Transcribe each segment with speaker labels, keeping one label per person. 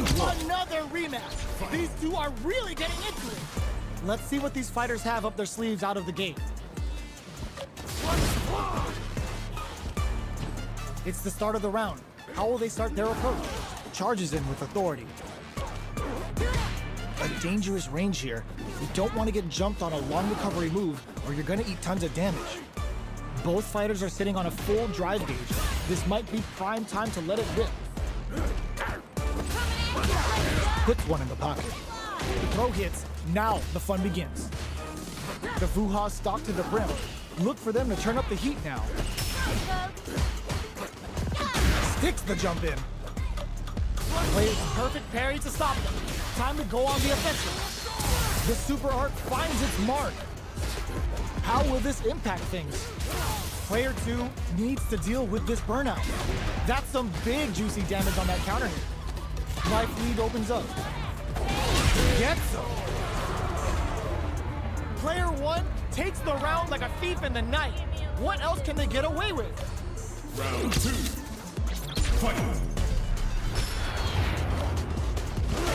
Speaker 1: Another rematch. These two are really getting into it. Let's see what these fighters have up their sleeves out of the gate. It's the start of the round. How will they start their approach? Charges in with authority. A dangerous range here. You don't want to get jumped on a long recovery move or you're going to eat tons of damage. Both fighters are sitting on a full drive gauge. This might be prime time to let it rip. Puts one in the pocket. The throw hits. Now the fun begins. The Vuha's stalk to the brim. Look for them to turn up the heat now. Sticks the jump in. Plays perfect parry to stop them. Time to go on the offensive. The super art finds its mark. How will this impact things? Player 2 needs to deal with this burnout. That's some big juicy damage on that counter hit. Life lead opens up. Gets him. Player 1 takes the round like a thief in the night. What else can they get away with?
Speaker 2: Round 2. Fight!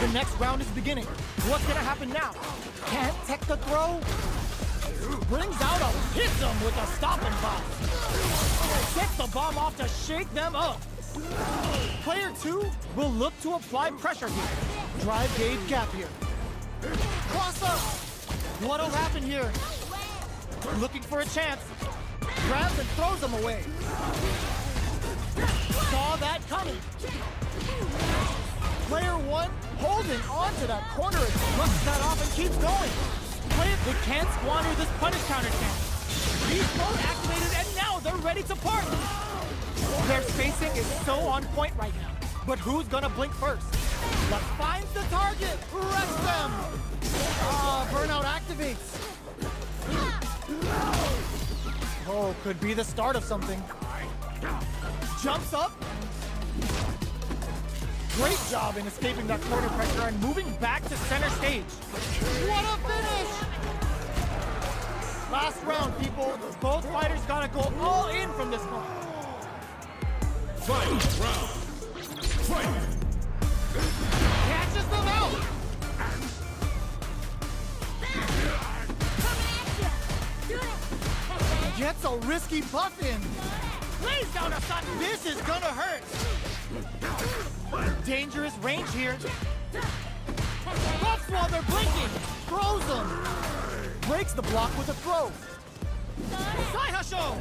Speaker 1: The next round is beginning. What's gonna happen now? Can't tech the throw? Brings out a hit them with a stopping bomb. Sets the bomb off to shake them up. Player 2 will look to apply pressure here. Drive gauge gap here. Cross up. What'll happen here? Looking for a chance. Grabs and throws them away. Saw that coming. Player 1 holding on to that corner and flucks that off and keeps going. They can't squander this punish counter chance. Beast mode activated and now they're ready to party. Their spacing is so on point right now. But who's gonna blink first? Luck finds the target. Rest them. Burnout activates. Oh, could be the start of something. Jumps up. Great job in escaping that corner pressure and moving back to center stage. What a finish! Last round, people. Both fighters gotta go all in from this point.
Speaker 2: Fight round. Fight!
Speaker 1: Catches them out! Gets a risky buff in. Lays down a shot. This is gonna hurt. Dangerous range here. Buffs while they're blinking. Throws them. Breaks the block with a throw. Saihasho!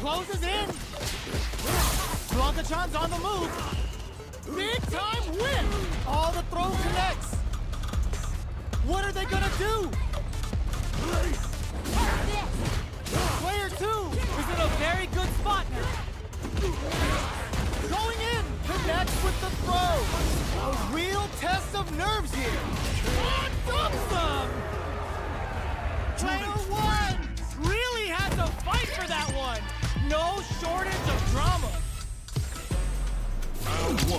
Speaker 1: Closes in. Blanca-chan's on the move. Big time win. All the throw connects. What are they gonna do? Player 2 is in a very good spot now. Going in, connects with the throw. A real test of nerves here. On dumps them. Player 1 really had to fight for that one. No shortage of drama.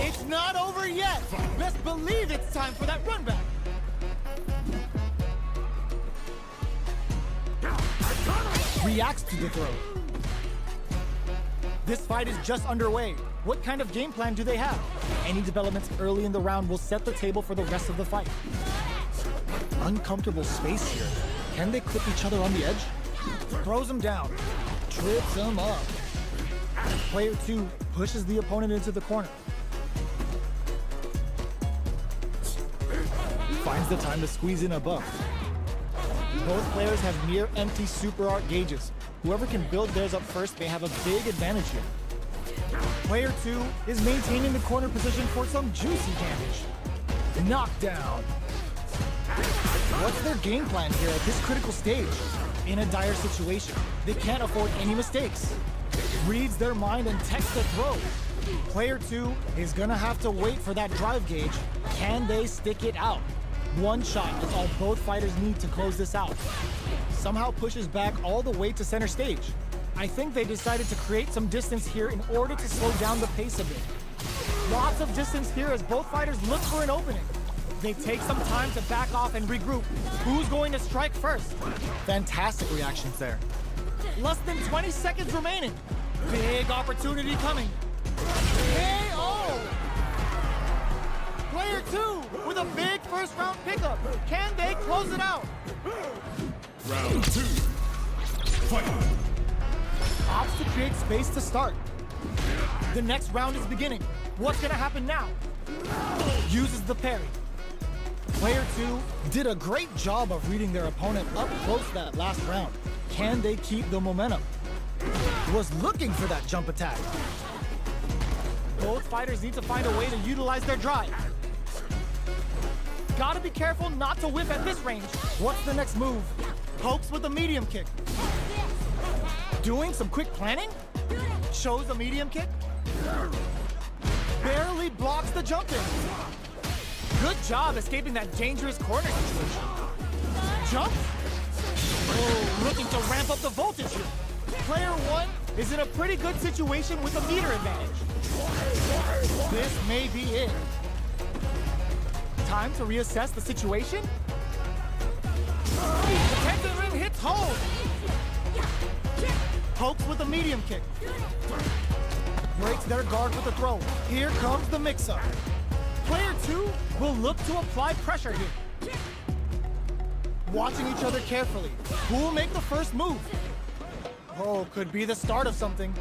Speaker 1: It's not over yet. Best believe it's time for that run back. Reacts to the throw. This fight is just underway. What kind of game plan do they have? Any developments early in the round will set the table for the rest of the fight. Uncomfortable space here. Can they clip each other on the edge? Throws him down. Trips him up. Player 2 pushes the opponent into the corner. Finds the time to squeeze in a buff. Both players have near empty super art gauges. Whoever can build theirs up first may have a big advantage here. Player 2 is maintaining the corner position for some juicy damage. Knockdown. What's their game plan here at this critical stage? In a dire situation, they can't afford any mistakes. Reads their mind and techs the throw. Player 2 is gonna have to wait for that drive gauge. Can they stick it out? One shot is all both fighters need to close this out. Somehow pushes back all the way to center stage. I think they decided to create some distance here in order to slow down the pace a bit. Lots of distance here as both fighters look for an opening. They take some time to back off and regroup. Who's going to strike first? Fantastic reactions there. Less than 20 seconds remaining. Big opportunity coming. KO! Player 2 with a big first round pickup. Can they close it out?
Speaker 2: Round 2. Fight.
Speaker 1: Opts to create space to start. The next round is beginning. What's gonna happen now? Uses the parry. Player 2 did a great job of reading their opponent up close that last round. Can they keep the momentum? Was looking for that jump attack. Both fighters need to find a way to utilize their drive. Gotta be careful not to whip at this range. What's the next move? Pokes with a medium kick. Doing some quick planning? Shows a medium kick. Barely blocks the jump in. Good job escaping that dangerous corner situation. Jump. Oh, looking to ramp up the voltage here. Player 1 is in a pretty good situation with a meter advantage. This may be it. Time to reassess the situation? The Tekken ring hits home! Pokes with a medium kick. Breaks their guard with a throw. Here comes the mix-up. Player 2 will look to apply pressure here. Watching each other carefully. Who will make the first move? Oh, could be the start of something.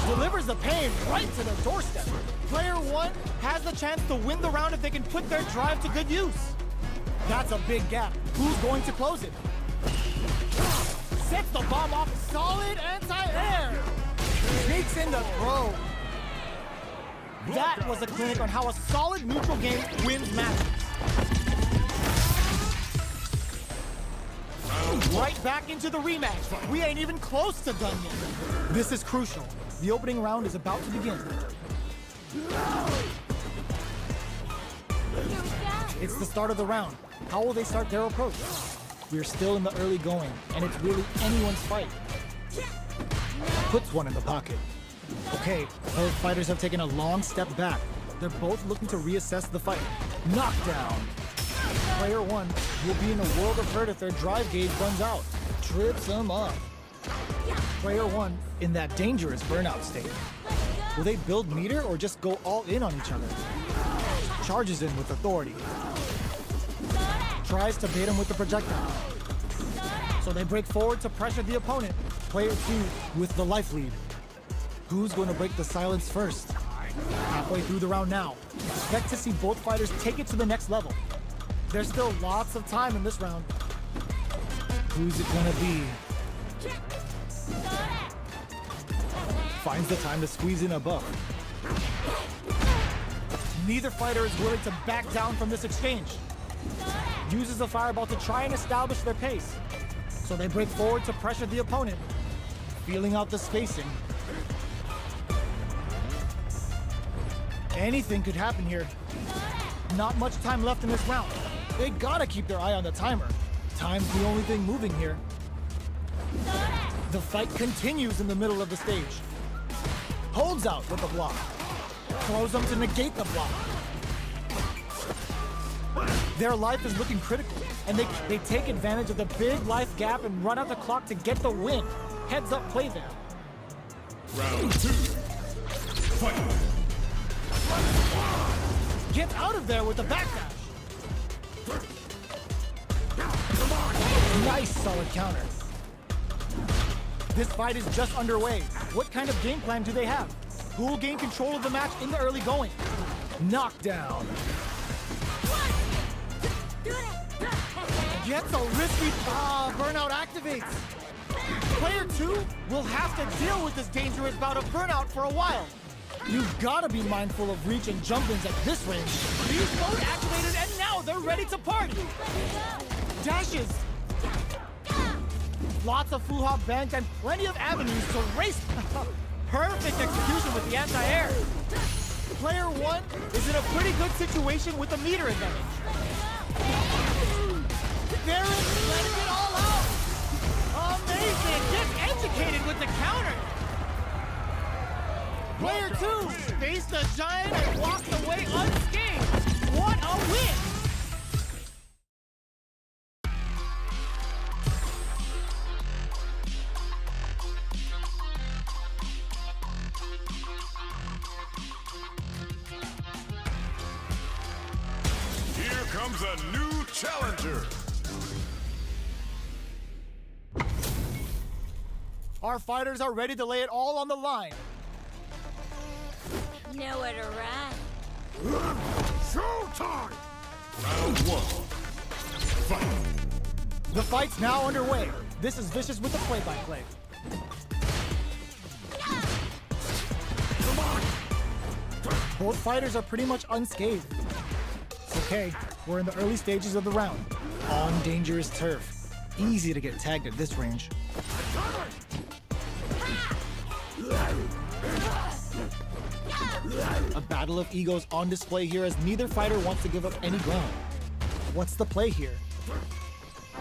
Speaker 1: Delivers the pain right to their doorstep. Player 1 has the chance to win the round if they can put their drive to good use. That's a big gap. Who's going to close it? Sets the bomb off. Solid anti-air. Sneaks in the throw. That was a clinic on how a solid neutral game wins matches. Right back into the rematch. We ain't even close to done yet. This is crucial. The opening round is about to begin. It's the start of the round. How will they start their approach? We're still in the early going, and it's really anyone's fight. Puts one in the pocket. Okay, both fighters have taken a long step back. They're both looking to reassess the fight. Knockdown. Player 1 will be in a world of hurt if their drive gauge runs out. Trips them up. Player 1 in that dangerous burnout state. Will they build meter or just go all in on each other? Charges in with authority. Tries to bait him with the projectile. So they break forward to pressure the opponent. Player 2 with the life lead. Who's going to break the silence first? Halfway through the round now. Expect to see both fighters take it to the next level. There's still lots of time in this round. Who's it gonna be? Finds the time to squeeze in a buff. Neither fighter is willing to back down from this exchange. Uses the fireball to try and establish their pace. So they break forward to pressure the opponent. Feeling out the spacing. Anything could happen here. Not much time left in this round. They gotta keep their eye on the timer. Time's the only thing moving here. The fight continues in the middle of the stage. Holds out with the block. Throws them to negate the block. Their life is looking critical, and they take advantage of the big life gap and run out the clock to get the win. Heads up play there.
Speaker 2: Round 2. Fight.
Speaker 1: Gets out of there with the backdash. Nice solid counter. This fight is just underway. What kind of game plan do they have? Who will gain control of the match in the early going? Knockdown. Gets a risky burnout activates. Player 2 will have to deal with this dangerous bout of burnout for a while. You've got to be mindful of reach and jump-ins at this range. Beast mode activated, and now they're ready to party. Dashes. Lots of foo-hop bangs and plenty of avenues to race. Perfect execution with the anti-air. Player 1 is in a pretty good situation with a meter advantage. They're letting it all out. Amazing. Gets educated with the counter. Player 2 faced the giant and walked away unscathed. What a win!
Speaker 2: comes a new challenger.
Speaker 1: Our fighters are ready to lay it all on the line.
Speaker 3: Nowhere to run.
Speaker 2: Showtime! Round 1. Fight!
Speaker 1: The fight's now underway. This is Vicious with the play-by-play. Both fighters are pretty much unscathed. It's okay, we're in the early stages of the round. On dangerous turf. Easy to get tagged at this range. A battle of egos on display here as neither fighter wants to give up any ground. What's the play here?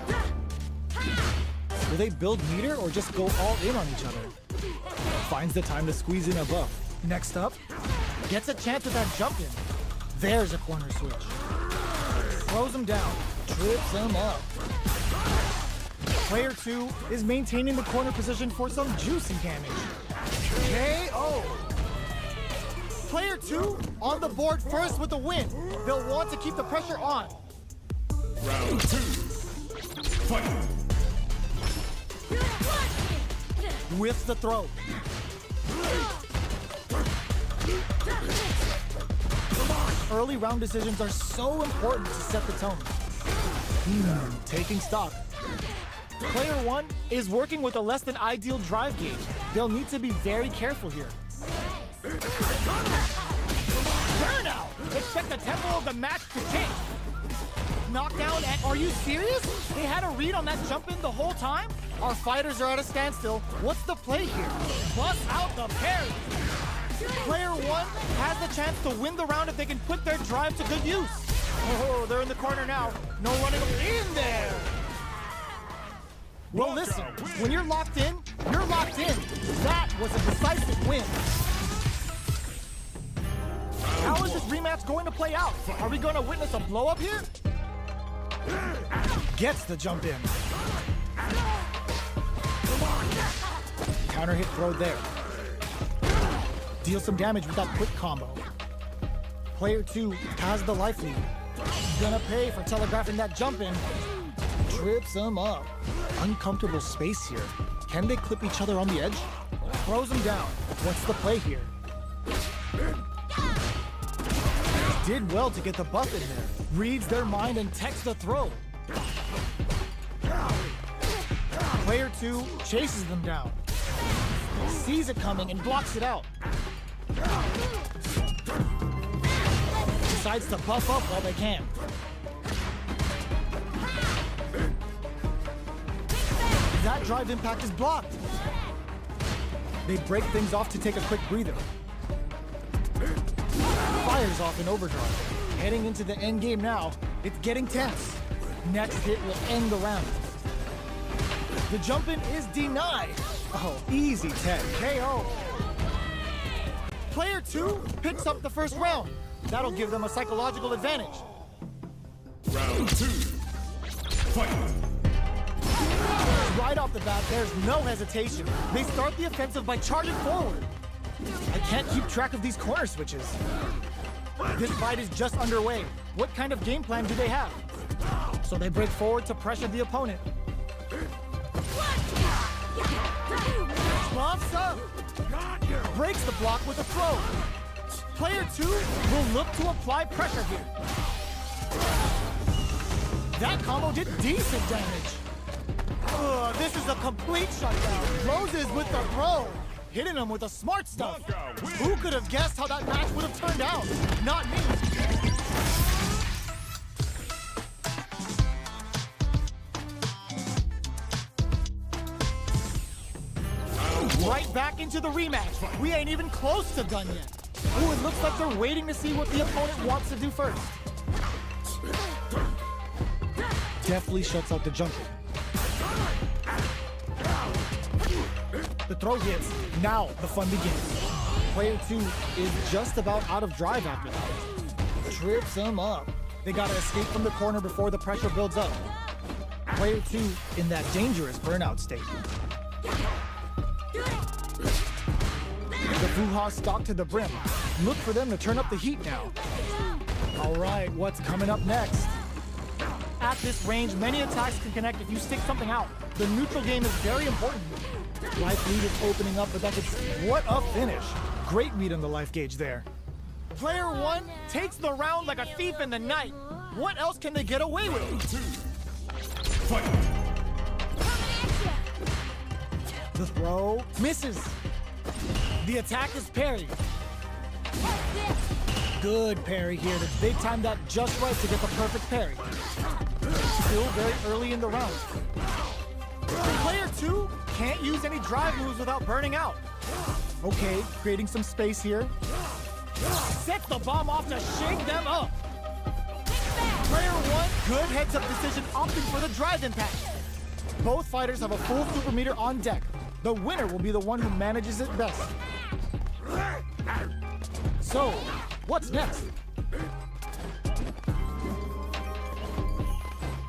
Speaker 1: Will they build meter or just go all in on each other? Finds the time to squeeze in a buff. Next up, gets a chance at that jump in. There's a corner switch. Throws him down, trips him up. Player 2 is maintaining the corner position for some juicy damage. KO! Player 2 on the board first with the win. They'll want to keep the pressure on.
Speaker 2: Round 2. Fight!
Speaker 1: With the throw. Early round decisions are so important to set the tone. Taking stock. Player 1 is working with a less than ideal drive gauge. They'll need to be very careful here. Burnout! Expect the tempo of the match to change. Knockdown and are you serious? They had a read on that jump in the whole time? Our fighters are at a standstill. What's the play here? Bust out the parry. Player 1 has the chance to win the round if they can put their drive to good use. Oh, they're in the corner now. No running in there. Well, listen, when you're locked in, you're locked in. That was a decisive win. How is this rematch going to play out? Are we going to witness a blow-up here? Gets the jump in. Counter hit throw there. Deals some damage with that quick combo. Player 2 has the life lead. Gonna pay for telegraphing that jump in. Trips him up. Uncomfortable space here. Can they clip each other on the edge? Throws him down. What's the play here? Did well to get the buff in there. Reads their mind and techs the throw. Player 2 chases them down. Sees it coming and blocks it out. Decides to buff up while they can. That drive impact is blocked. They break things off to take a quick breather. Fires off in overdrive. Heading into the end game now. It's getting tense. Next hit will end the round. The jump in is denied. Oh, easy 10. KO. Player 2 picks up the first round. That'll give them a psychological advantage.
Speaker 2: Round 2. Fight!
Speaker 1: Right off the bat, there's no hesitation. They start the offensive by charging forward. I can't keep track of these corner switches. This fight is just underway. What kind of game plan do they have? So they break forward to pressure the opponent. Buffs up. Breaks the block with a throw. Player 2 will look to apply pressure here. That combo did decent damage. This is a complete shutdown. Roses with the throw. Hitting him with the smart stuff. Who could have guessed how that match would have turned out? Not me. Right back into the rematch. We ain't even close to done yet. Ooh, it looks like they're waiting to see what the opponent wants to do first. Definitely shuts out the jumping. The throw hits. Now the fun begins. Player 2 is just about out of drive after that. Trips him up. They gotta escape from the corner before the pressure builds up. Player 2 in that dangerous burnout state. The Fuha stock to the brim. Look for them to turn up the heat now. All right, what's coming up next? At this range, many attacks can connect if you stick something out. The neutral game is very important here. Life lead is opening up, but what a finish. Great read on the life gauge there. Player 1 takes the round like a thief in the night. What else can they get away with?
Speaker 2: Round 2. Fight.
Speaker 1: The throw misses. The attack is parried. Good parry here. They timed that just right to get the perfect parry. Still very early in the round. Player 2 can't use any drive moves without burning out. Okay, creating some space here. Sets the bomb off to shake them up. Player 1, good heads-up decision opting for the drive impact. Both fighters have a full super meter on deck. The winner will be the one who manages it best. So, what's next?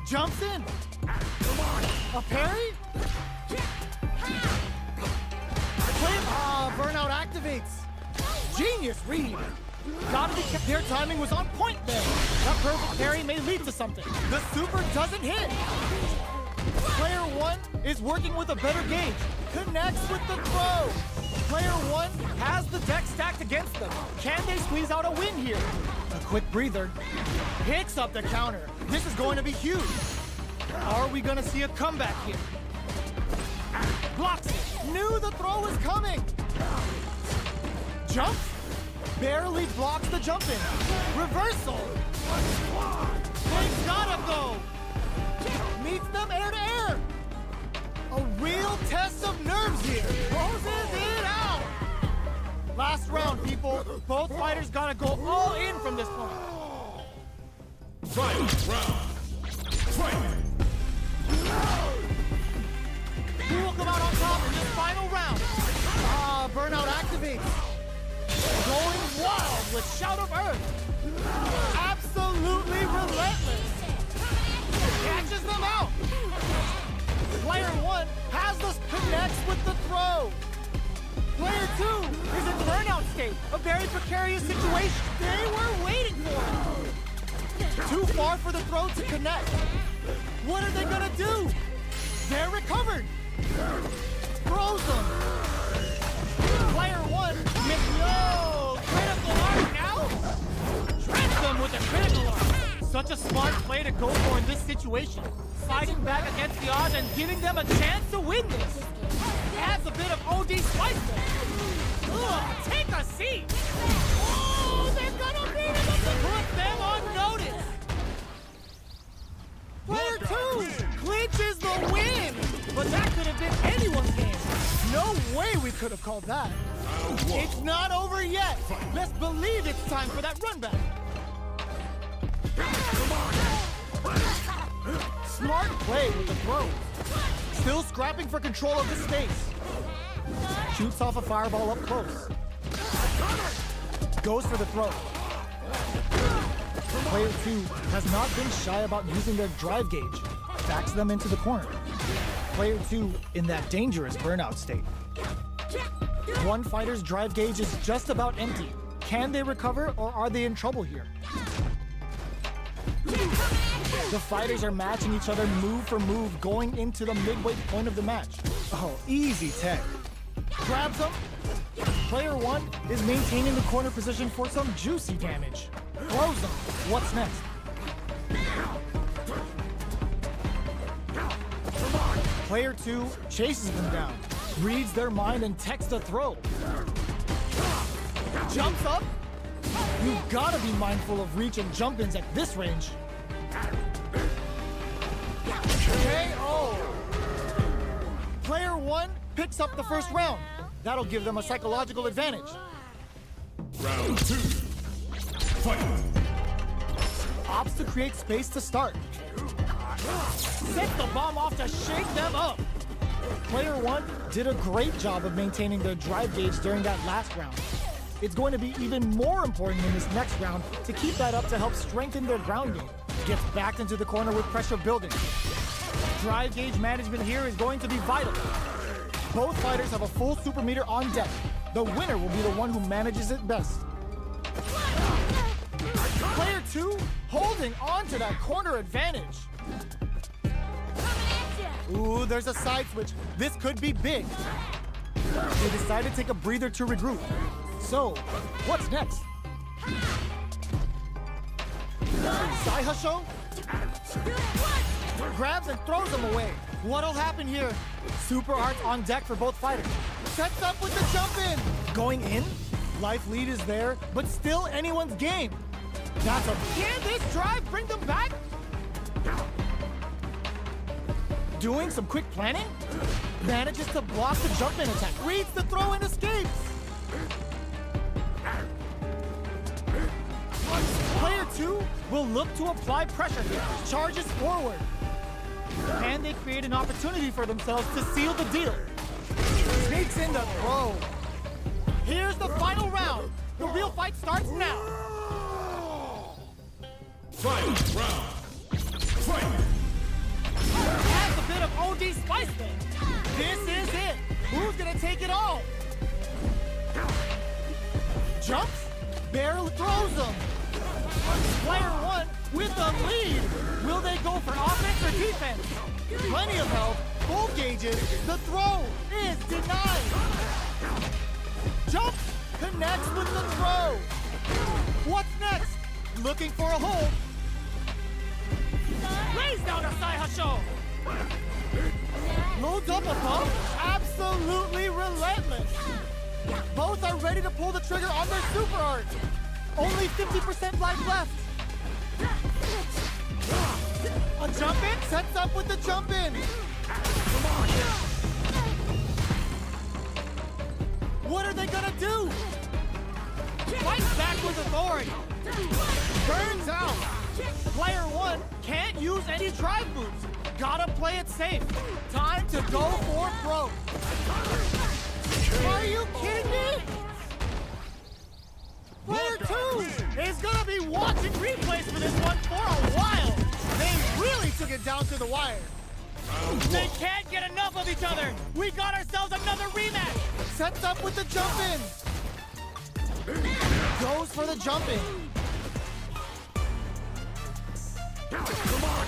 Speaker 1: Jumps in. A parry? Burnout activates. Genius read. Gotta be kept. Their timing was on point there. That perfect parry may lead to something. The super doesn't hit. Player 1 is working with a better gauge. Connects with the throw. Player 1 has the deck stacked against them. Can they squeeze out a win here? A quick breather. Picks up the counter. This is going to be huge. Are we going to see a comeback here? Blocks it. Knew the throw was coming. Jump. Barely blocks the jump in. Reversal. They gotta go. Meets them air to air. A real test of nerves here. Closes it out. Last round, people. Both fighters gotta go all in from this point.
Speaker 2: Final round. Fight.
Speaker 1: Who will come out on top in this final round? Burnout activates. Going wild with Shout of Earth. Absolutely relentless. Catches them out. Player 1 has the connects with the throw. Player 2 is in burnout state, a very precarious situation. They were waiting for it. Too far for the throw to connect. What are they gonna do? They're recovered. Throws them. Player 1 with no critical art now. Tricks them with a critical art. Such a smart play to go for in this situation. Fighting back against the odds and giving them a chance to win this. Adds a bit of OD spice there. Ugh, take a seat. Oh, they're gonna beat him up to put them on notice. Player 2 clinches the win. But that could have been anyone's game. No way we could have called that. It's not over yet. Let's believe it's time for that run back. Smart play with the throw. Still scrapping for control of the space. Shoots off a fireball up close. Goes for the throw. Player 2 has not been shy about using their drive gauge. Backs them into the corner. Player 2 in that dangerous burnout state. One fighter's drive gauge is just about empty. Can they recover or are they in trouble here? The fighters are matching each other move for move going into the midway point of the match. Oh, easy tech. Grabs them. Player 1 is maintaining the corner position for some juicy damage. Throws them. What's next? Player 2 chases them down, reads their mind and techs the throw. Jumps up. You've got to be mindful of reach and jump-ins at this range. KO. Player 1 picks up the first round. That'll give them a psychological advantage.
Speaker 2: Round 2. Fight.
Speaker 1: Opts to create space to start. Sets the bomb off to shake them up. Player 1 did a great job of maintaining their drive gauge during that last round. It's going to be even more important in this next round to keep that up to help strengthen their ground game. Gets backed into the corner with pressure building. Drive gauge management here is going to be vital. Both fighters have a full super meter on deck. The winner will be the one who manages it best. Player 2 holding on to that corner advantage. Ooh, there's a side switch. This could be big. They decide to take a breather to regroup. So, what's next? Saihasho grabs and throws him away. What'll happen here? Super Arts on deck for both fighters. Sets up with the jump in. Going in? Life lead is there, but still anyone's game. That's a... Can this drive bring them back? Doing some quick planning? Manages to block the jump in attack. Reads the throw and escapes. Player 2 will look to apply pressure here. Charges forward. Can they create an opportunity for themselves to seal the deal? Sneaks in the throw. Here's the final round. The real fight starts now.
Speaker 2: Final round. Fight!
Speaker 1: Has a bit of OD spice there. This is it. Who's gonna take it all? Jumps, barrel throws them. Player 1 with the lead. Will they go for offense or defense? Plenty of help, full gauges. The throw is denied. Jumps, connects with the throw. What's next? Looking for a hold. Lays down a Saihasho. Loads up a pump. Absolutely relentless. Both are ready to pull the trigger on their super art. Only 50% life left. A jump in sets up with the jump in. What are they gonna do? Fights back with authority. Burns out. Player 1 can't use any drive moves. Gotta play it safe. Time to go for broke. Are you kidding me? Player 2 is gonna be watching replays for this one for a while. They really took it down to the wire. They can't get enough of each other. We got ourselves another rematch. Sets up with the jump in. Goes for the jump in. Come on.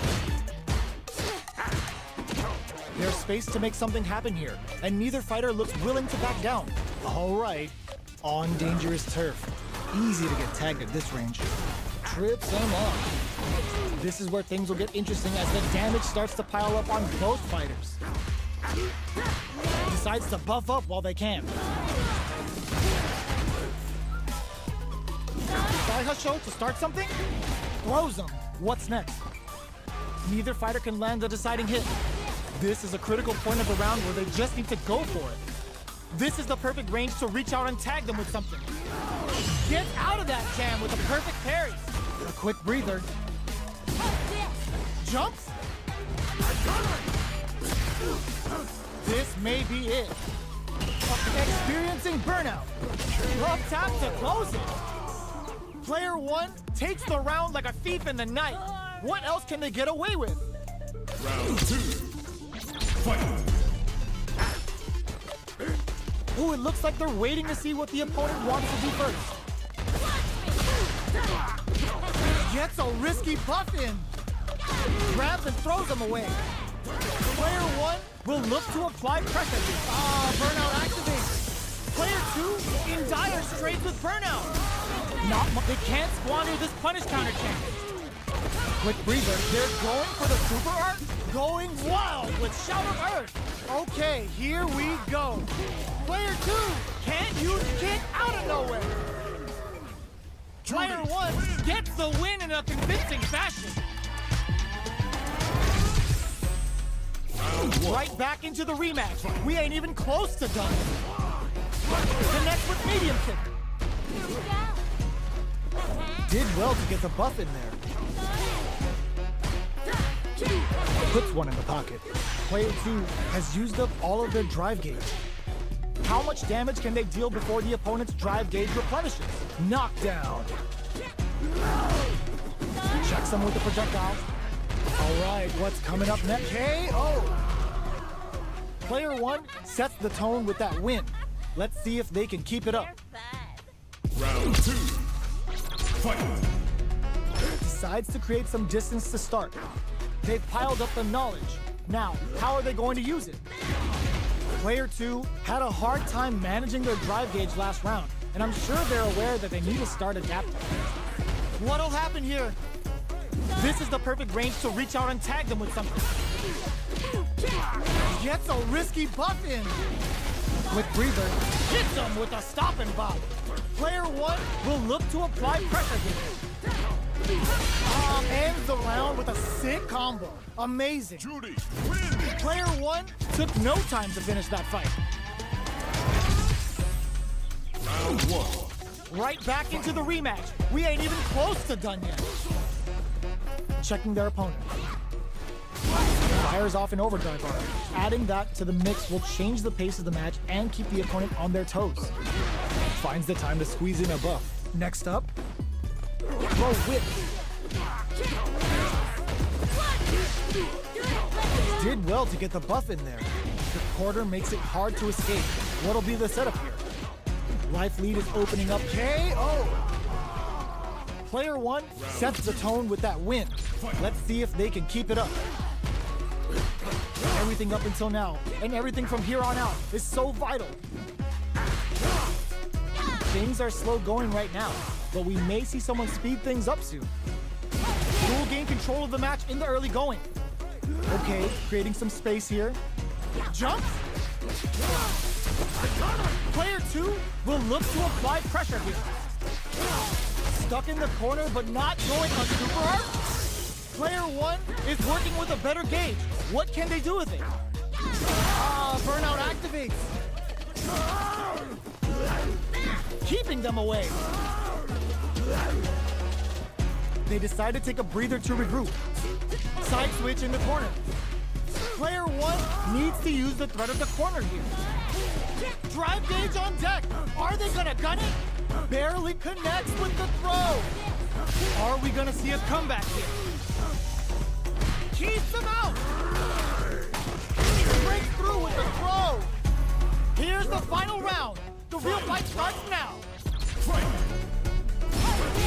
Speaker 1: There's space to make something happen here, and neither fighter looks willing to back down. All right, on dangerous turf. Easy to get tagged at this range. Trips him up. This is where things will get interesting as the damage starts to pile up on both fighters. Decides to buff up while they can. Saihasho to start something? Throws him. What's next? Neither fighter can land a deciding hit. This is a critical point of the round where they just need to go for it. This is the perfect range to reach out and tag them with something. Gets out of that jam with a perfect parry. A quick breather. Jumps. This may be it. Experiencing burnout. Up tap to close it. Player 1 takes the round like a thief in the night. What else can they get away with?
Speaker 2: Round 2. Fight!
Speaker 1: Ooh, it looks like they're waiting to see what the opponent wants to do first. Gets a risky buff in. Grabs and throws him away. Player 1 will look to apply pressure. Burnout activates. Player 2 in dire straits with burnout. They can't squander this punish counter chance. Quick breather. They're going for the super art. Going wild with Shout of Earth. Okay, here we go. Player 2 can't use kick out of nowhere. Player 1 gets the win in a convincing fashion. Right back into the rematch. We ain't even close to done. Connects with medium kick. Did well to get the buff in there. Puts one in the pocket. Player 2 has used up all of their drive gauge. How much damage can they deal before the opponent's drive gauge replenishes? Knockdown. Checks them with the projectile. All right, what's coming up next? KO. Player 1 sets the tone with that win. Let's see if they can keep it up.
Speaker 2: Round 2. Fight!
Speaker 1: Decides to create some distance to start. They've piled up the knowledge. Now, how are they going to use it? Player 2 had a hard time managing their drive gauge last round, and I'm sure they're aware that they need to start adapting. What'll happen here? This is the perfect range to reach out and tag them with something. Gets a risky buff in. Quick breather, hits them with a stop and bop. Player 1 will look to apply pressure here. Ends the round with a sick combo. Amazing.
Speaker 2: Juri, win!
Speaker 1: Player 1 took no time to finish that fight.
Speaker 2: Round 1.
Speaker 1: Right back into the rematch. We ain't even close to done yet. Checking their opponent. Fires off an overdrive bar. Adding that to the mix will change the pace of the match and keep the opponent on their toes. Finds the time to squeeze in a buff. Next up, throw whip. Did well to get the buff in there. The quarter makes it hard to escape. What'll be the setup here? Life lead is opening up. KO! Player 1 sets the tone with that win. Let's see if they can keep it up. Everything up until now, and everything from here on out, is so vital. Things are slow going right now, but we may see someone speed things up soon. Who will gain control of the match in the early going? Okay, creating some space here. Jumps? Player 2 will look to apply pressure here. Stuck in the corner, but not going on super hard? Player 1 is working with a better gauge. What can they do with it? Burnout activates. Keeping them away. They decide to take a breather to regroup. Side switch in the corner. Player 1 needs to use the threat of the corner here. Drive gauge on deck. Are they gonna gun it? Barely connects with the throw. Are we gonna see a comeback here? Keeps them out. Breaks through with the throw. Here's the final round. The real fight starts now.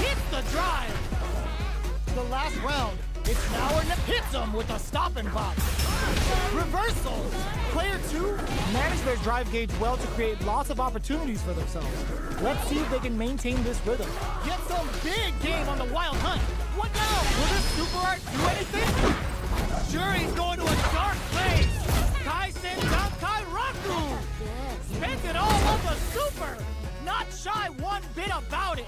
Speaker 1: Hits the drive. The last round. It's now or hits him with a stop and bop. Reversal. Player 2 managed their drive gauge well to create lots of opportunities for themselves. Let's see if they can maintain this rhythm. Get some big game on the wild hunt. What now? Will this super art do anything? Juri's going to a dark place. Kai SoldatCr3t1n. Spent it all on the super. Not shy one bit about it.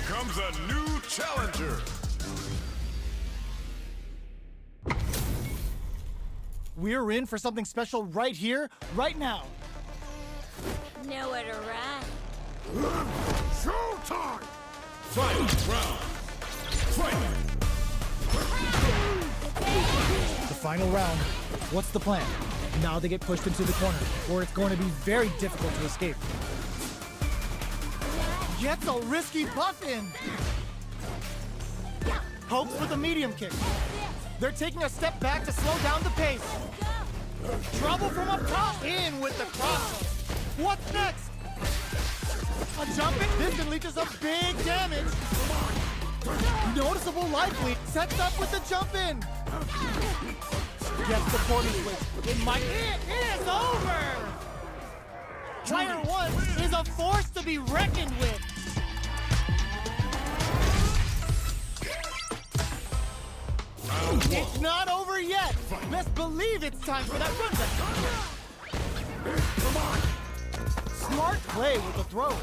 Speaker 2: Comes a new challenger.
Speaker 1: We're in for something special right here, right now.
Speaker 3: Nowhere to run.
Speaker 2: Showtime! Fight round. Fight.
Speaker 1: The final round. What's the plan? Now they get pushed into the corner, where it's going to be very difficult to escape. Gets a risky buff in. Pokes with a medium kick. They're taking a step back to slow down the pace. Trouble from up top. In with the cross. What's next? A jumping this unleashes some big damage. Noticeable life lead. Sets up with the jump in. Gets the corner switch. It is over. Player 1 is a force to be reckoned with. It's not over yet. Best believe it's time for that run back. Smart play with the throw.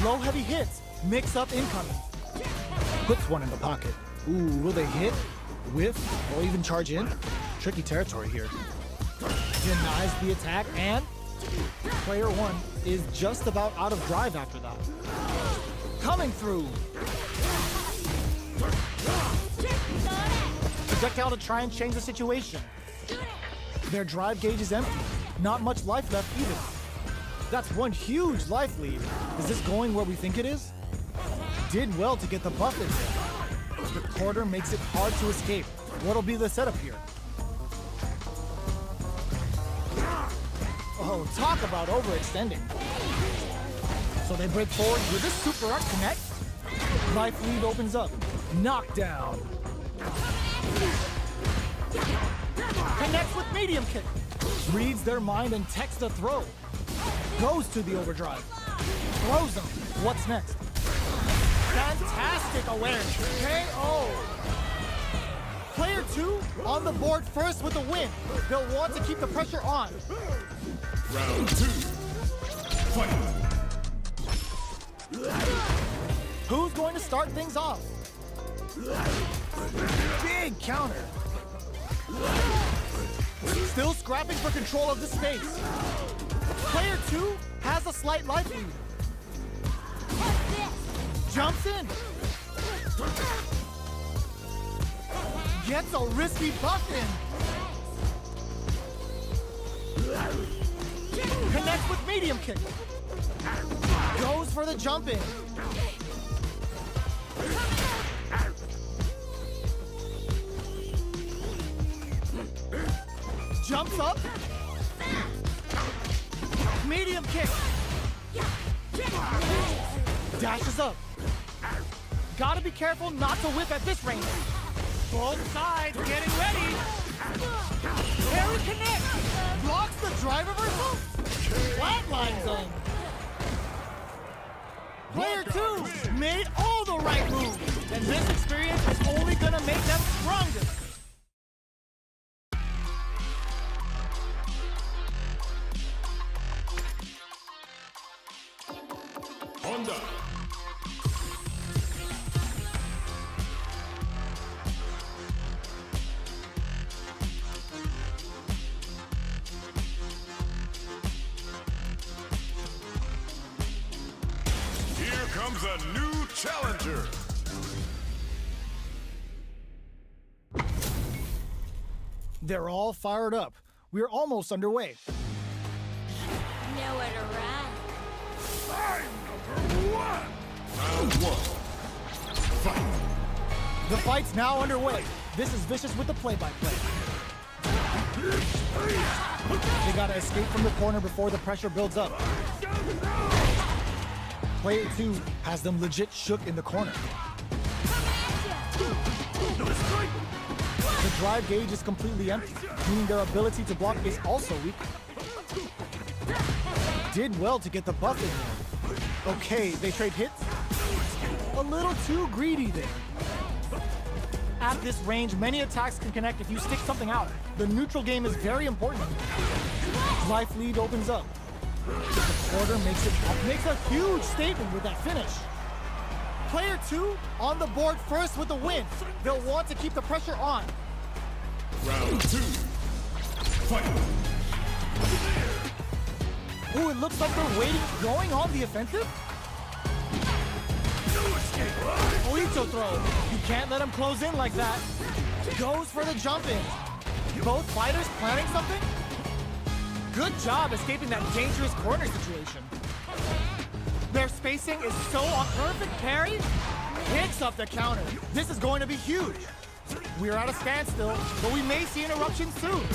Speaker 1: Low heavy hits. Mix up incoming. Puts one in the pocket. Ooh, will they hit, whiff, or even charge in? Tricky territory here. Denies the attack, and player 1 is just about out of drive after that. Coming through. Projectile to try and change the situation. Their drive gauge is empty. Not much life left either. That's one huge life lead. Is this going where we think it is? Did well to get the buff in there. The quarter makes it hard to escape. What'll be the setup here? Oh, talk about overextending. So they break forward with this super arc connect. Life lead opens up. Knockdown. Connects with medium kick. Reads their mind and texts a throw. Goes to the overdrive. Throws them. What's next? Fantastic awareness. KO. Player 2 on the board first with the win. They'll want to keep the pressure on.
Speaker 2: Round 2. Fight.
Speaker 1: Who's going to start things off? Big counter. Still scrapping for control of the space. Player 2 has a slight life lead. Jumps in. Gets a risky buff in. Connects with medium kick. Goes for the jump in. Jumps up. Medium kick. Dashes up. Gotta be careful not to whip at this range. Both sides getting ready. Parry connect. Blocks the drive reversal. Flatline zone. Player 2 made all the right moves. And this experience is only gonna make them stronger.
Speaker 2: Honda. Here comes a new challenger.
Speaker 1: They're all fired up. We're almost underway.
Speaker 3: Nowhere to run.
Speaker 2: Round 1. Fight.
Speaker 1: The fight's now underway. This is Vicious with the play-by-play. They gotta escape from the corner before the pressure builds up. Player 2 has them legit shook in the corner. The drive gauge is completely empty, meaning their ability to block is also weak. Did well to get the buff in there. Okay, they trade hits. A little too greedy there. At this range, many attacks can connect if you stick something out. The neutral game is very important. Life lead opens up. The quarter makes a huge statement with that finish. Player 2 on the board first with the win. They'll want to keep the pressure on.
Speaker 2: Round 2. Fight.
Speaker 1: Ooh, it looks like they're waiting, going on the offensive. Oito throw. You can't let him close in like that. Goes for the jump in. Both fighters planning something? Good job escaping that dangerous corner situation. Their spacing is so on. Perfect parry. Picks up the counter. This is going to be huge. We're at a standstill, but we may see an eruption soon.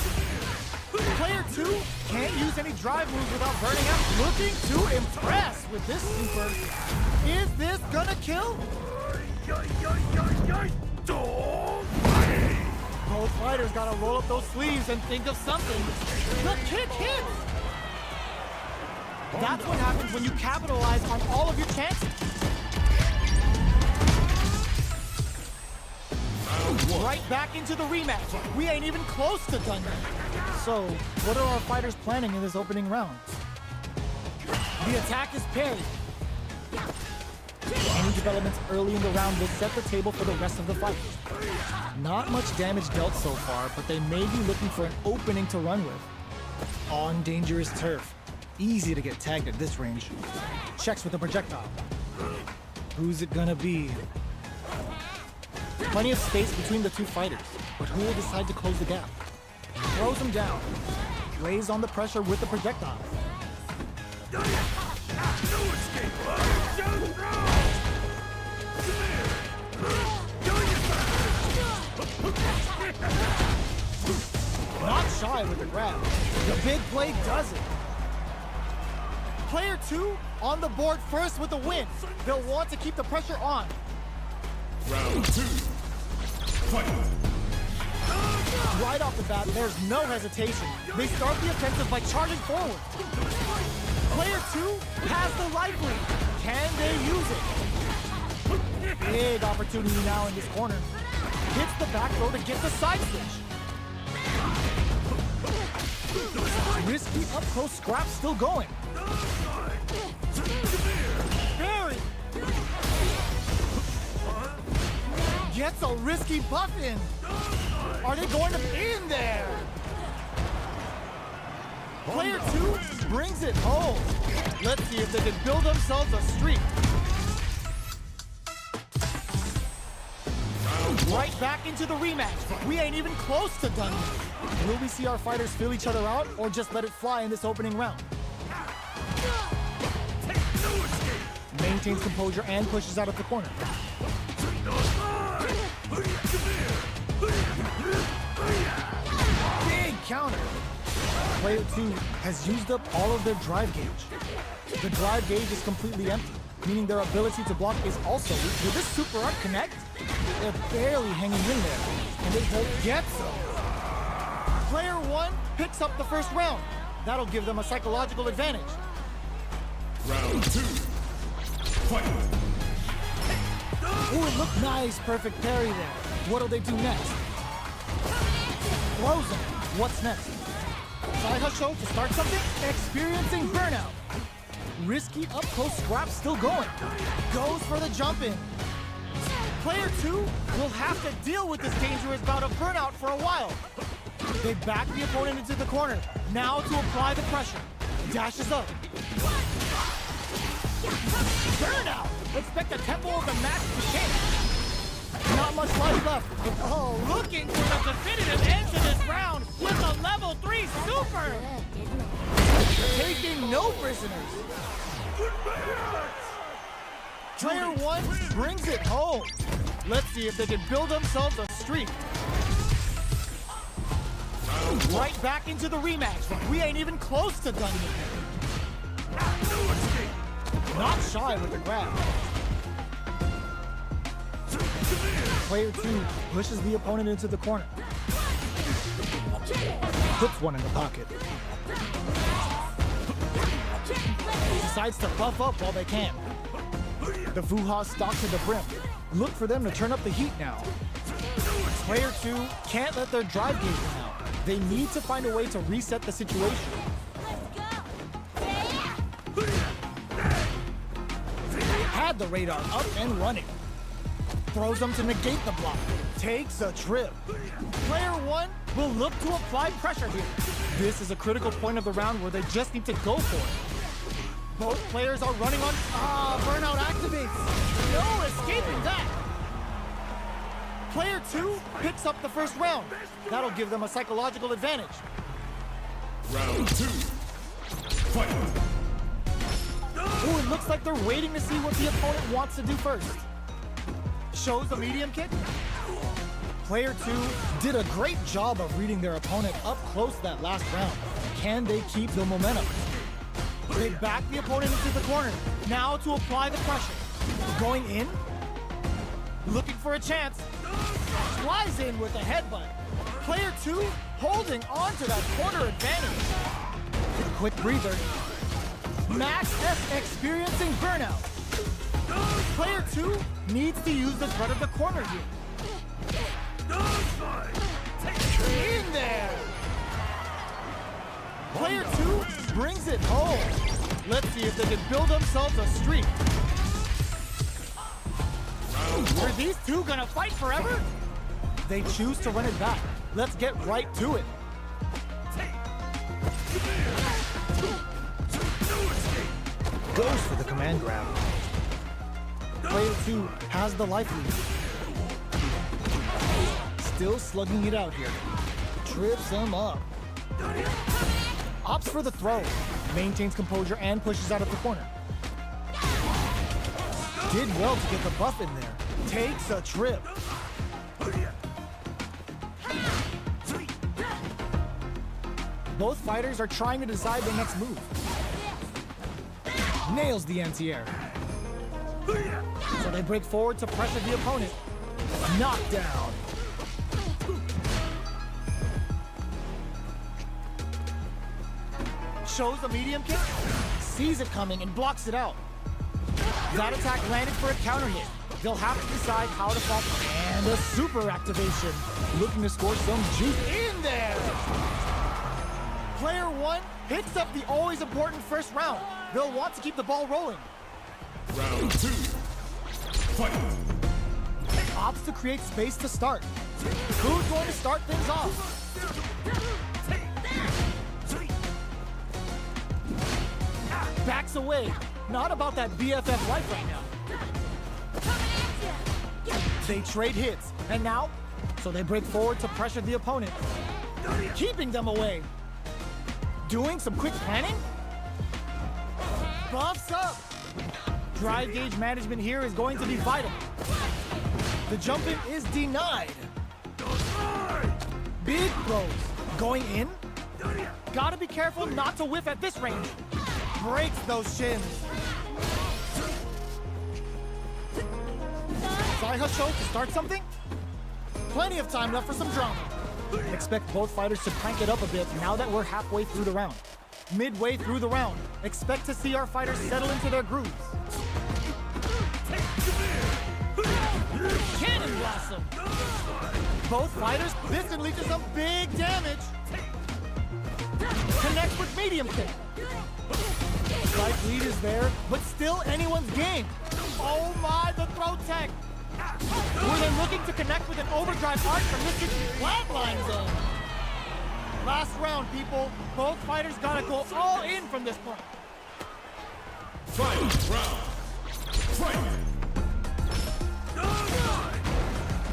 Speaker 1: Player 2 can't use any drive moves without burning out. Looking to impress with this super. Is this gonna kill? Both fighters gotta roll up those sleeves and think of something. The kick hits! That's what happens when you capitalize on all of your chances. Right back into the rematch. We ain't even close to done yet. So, what are our fighters planning in this opening round? The attack is parried. Any developments early in the round will set the table for the rest of the fight. Not much damage dealt so far, but they may be looking for an opening to run with. On dangerous turf. Easy to get tagged at this range. Checks with the projectile. Who's it gonna be? Plenty of space between the two fighters, but who will decide to close the gap? Throws him down. Lays on the pressure with the projectile. Not shy with the grab. The big play does it. Player 2 on the board first with the win. They'll want to keep the pressure on.
Speaker 2: Round 2. Fight.
Speaker 1: Right off the bat, there's no hesitation. They start the offensive by charging forward. Player 2 has the life lead. Can they use it? Big opportunity now in this corner. Hits the back throw to get the side switch. Risky up-close scrap still going. Barry gets a risky buff in. Are they going to be in there? Player 2 brings it home. Let's see if they can build themselves a streak. Right back into the rematch. We ain't even close to done yet. Will we see our fighters feel each other out or just let it fly in this opening round? Maintains composure and pushes out of the corner. Big counter. Player 2 has used up all of their drive gauge. The drive gauge is completely empty, meaning their ability to block is also weak. Will this super art connect? They're barely hanging in there, and they both get some. Player 1 picks up the first round. That'll give them a psychological advantage.
Speaker 2: Round 2. Fight.
Speaker 1: Ooh, it looked nice. Perfect parry there. What'll they do next? Throws him. What's next? Side hustle to start something? Experiencing burnout. Risky up-close scrap still going. Goes for the jump in. Player 2 will have to deal with this dangerous bout of burnout for a while. They back the opponent into the corner. Now to apply the pressure. Dashes up. Burnout! Expect the tempo of the match to change. Not much life left. Oh, looking for the definitive end to this round with a level 3 super! Taking no prisoners. Player 1 brings it home. Let's see if they can build themselves a streak. Right back into the rematch. We ain't even close to done yet. Not shy with the grab. Player 2 pushes the opponent into the corner. Puts one in the pocket. Decides to buff up while they can. The Vuha stalks to the brim. Look for them to turn up the heat now. Player 2 can't let their drive gauge run out. They need to find a way to reset the situation. Had the radar up and running. Throws them to negate the block. Takes a trip. Player 1 will look to apply pressure here. This is a critical point of the round where they just need to go for it. Both players are running on... burnout activates. No escaping that. Player 2 picks up the first round. That'll give them a psychological advantage.
Speaker 2: Round 2. Fight.
Speaker 1: Ooh, it looks like they're waiting to see what the opponent wants to do first. Shows the medium kick. Player 2 did a great job of reading their opponent up close that last round. Can they keep the momentum? They back the opponent into the corner. Now to apply the pressure. Going in. Looking for a chance. Flies in with a headbutt. Player 2 holding on to that corner advantage. Quick breather. Max F experiencing burnout. Player 2 needs to use the threat of the corner here. In there! Player 2 brings it home. Let's see if they can build themselves a streak. Are these two gonna fight forever? They choose to run it back. Let's get right to it. Goes for the command grab. Player 2 has the life lead. Still slugging it out here. Trips him up. Opts for the throw. Maintains composure and pushes out of the corner. Did well to get the buff in there. Takes a trip. Both fighters are trying to decide their next move. Nails the anti-air. So they break forward to pressure the opponent. Knockdown. Shows a medium kick, sees it coming and blocks it out. That attack landed for a counter hit. They'll have to decide how to fall. And a super activation. Looking to score some juice in there. Player 1 picks up the always important first round. They'll want to keep the ball rolling.
Speaker 2: Round 2. Fight.
Speaker 1: Opts to create space to start. Who's going to start things off? Backs away. Not about that BFF life right now. They trade hits. And now, so they break forward to pressure the opponent. Keeping them away. Doing some quick planning? Buffs up. Drive gauge management here is going to be vital. The jump in is denied. Big throws. Going in? Gotta be careful not to whiff at this range. Breaks those shins. Saihasho to start something? Plenty of time left for some drama. Expect both fighters to crank it up a bit now that we're halfway through the round. Midway through the round, expect to see our fighters settle into their grooves. Cannon Blossom! Both fighters, this can lead to some big damage. Connects with medium kick. Life lead is there, but still anyone's game. Oh my, the throw tech! Were they looking to connect with an overdrive arc from this flatlines in? Last round, people. Both fighters gotta go all in from this point.
Speaker 2: Final round. Fight.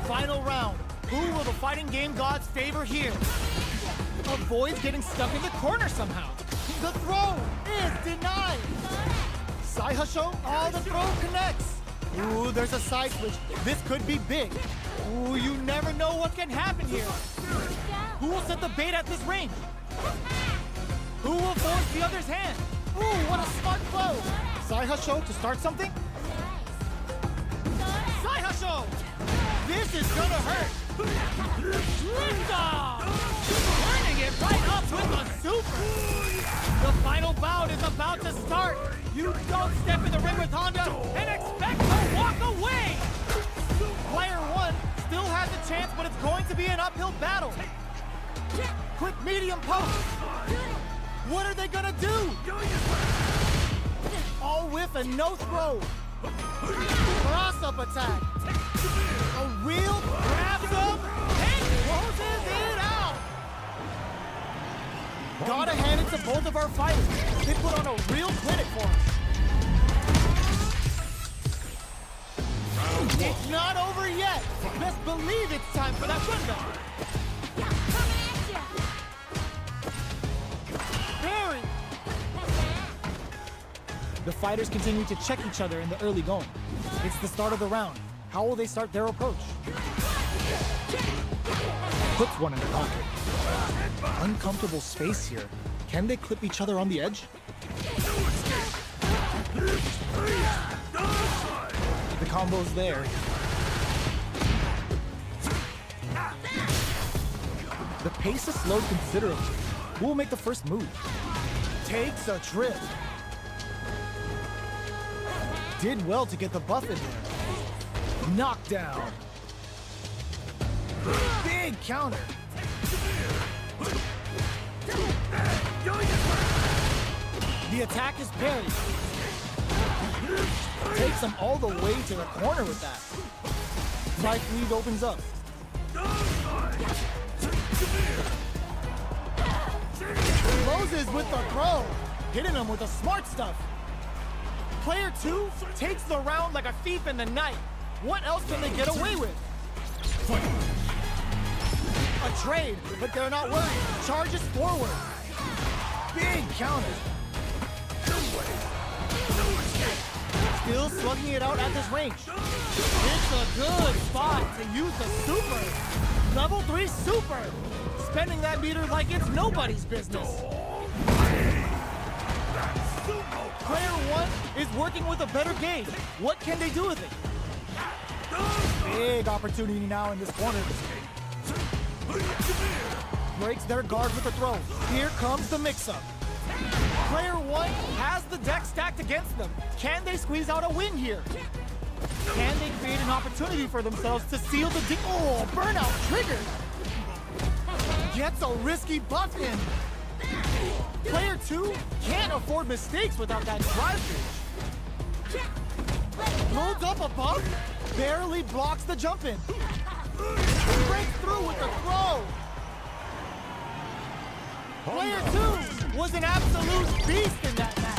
Speaker 1: Final round. Who will the fighting game gods favor here? Avoids getting stuck in the corner somehow. The throw is denied. Saihasho, the throw connects. Ooh, there's a side switch. This could be big. Ooh, you never know what can happen here. Who will set the bait at this range? Who will force the other's hand? Ooh, what a smart flow. Saihasho to start something? Saihasho! This is gonna hurt. Liftoff! Turning it right up with a super. The final bout is about to start. You don't step in the ring with Honda and expect to walk away. Player 1 still has a chance, but it's going to be an uphill battle. Quick medium post. What are they gonna do? All whiff and no throw. Cross-up attack. A wheel grabs him and closes it out. Gotta hand it to both of our fighters. They put on a real clinic for us. It's not over yet. Best believe it's time for that window. Barry! The fighters continue to check each other in the early going. It's the start of the round. How will they start their approach? puts one in the pocket. Uncomfortable space here. Can they clip each other on the edge? The combo's there. The pace is slowed considerably. Who will make the first move? Takes a trip. Did well to get the buff in there. Knockdown. Big counter. The attack is parried. Takes him all the way to the corner with that. Life lead opens up. Closes with the throw. Hitting him with the smart stuff. Player 2 takes the round like a thief in the night. What else can they get away with? A trade, but they're not worried. Charges forward. Big counter. Still slugging it out at this range. It's a good spot to use the super. Level 3 super. Spending that meter like it's nobody's business. Player 1 is working with a better gauge. What can they do with it? Big opportunity now in this corner. Breaks their guard with a throw. Here comes the mix-up. Player 1 has the deck stacked against them. Can they squeeze out a win here? Can they create an opportunity for themselves to seal the deal? Oh, burnout triggered. Gets a risky buff in. Player 2 can't afford mistakes without that drive bridge. Loads up a buff, barely blocks the jump in. Breaks through with the throw. Player 2 was an absolute beast in that match.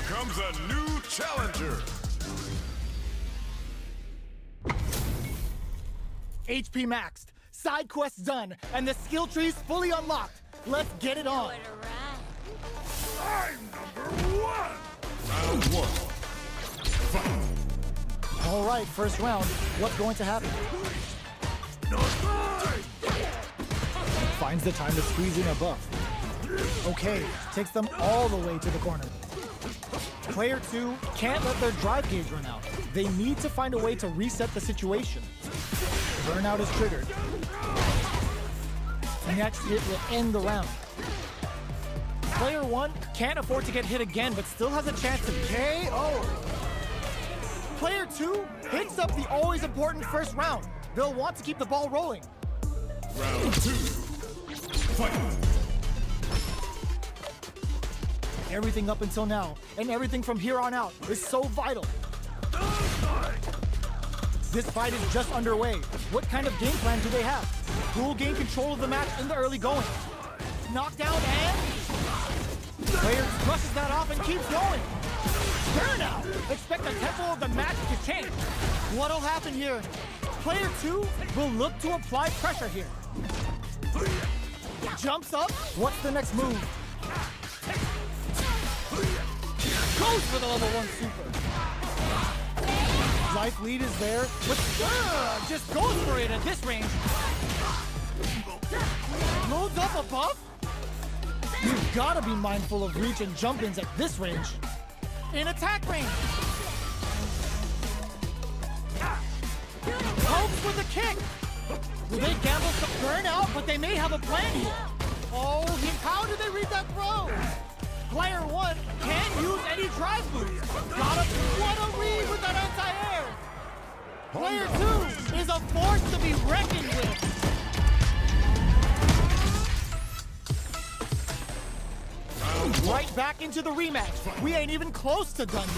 Speaker 2: Comes a new challenger.
Speaker 1: HP maxed, side quests done, and the skill tree's fully unlocked. Let's get it on.
Speaker 2: I'm number 1. Round 1. Fight.
Speaker 1: All right, first round. What's going to happen? Finds the time to squeeze in a buff. Okay, takes them all the way to the corner. Player 2 can't let their drive gauge run out. They need to find a way to reset the situation. Burnout is triggered. Next hit will end the round. Player 1 can't afford to get hit again, but still has a chance to KO. Player 2 hits up the always important first round. They'll want to keep the ball rolling.
Speaker 2: Round 2. Fight.
Speaker 1: Everything up until now, and everything from here on out, is so vital. This fight is just underway. What kind of game plan do they have? Who will gain control of the match in the early going? Knockdown and... Player brushes that off and keeps going. Burnout! Expect the tempo of the match to change. What'll happen here? Player 2 will look to apply pressure here. Jumps up. What's the next move? Goes for the level 1 super. Life lead is there, but just goes for it at this range. Loads up a buff? You've gotta be mindful of reach and jump-ins at this range. In attack range. Pokes with a kick. Will they gamble some burnout? But they may have a plan here. Oh, how did they read that throw? Player 1 can't use any drive boost. What a read with that anti-air. Player 2 is a force to be reckoned with. Right back into the rematch. We ain't even close to done